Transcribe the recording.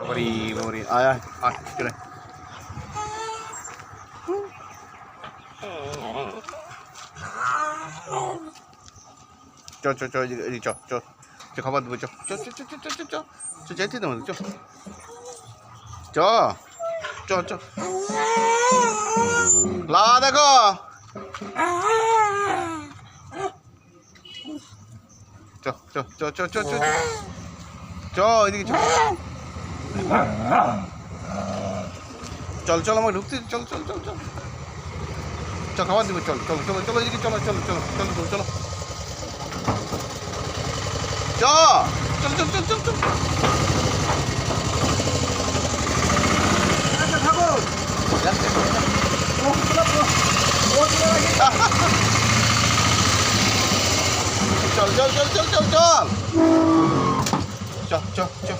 বাবারি বাবারি আয় আয় আয় চলে চ চ চ এদিকে চ চ চ খাবার দেবো চ চ চ চ চ চ চ চ চ যাইতে দেবো চ চ চ চ লা দেখো চ চ চ চ চ চ চ এদিকে চ চল চল আমাকে ঢুকতে চল চল চল চল চ খাবার দেবো চল চলো চলো চলো এদিকে চলো চলো চলো চলো চলো চলো চ চল চল চল চল চল চল চল চল চল চল চল চ চ চ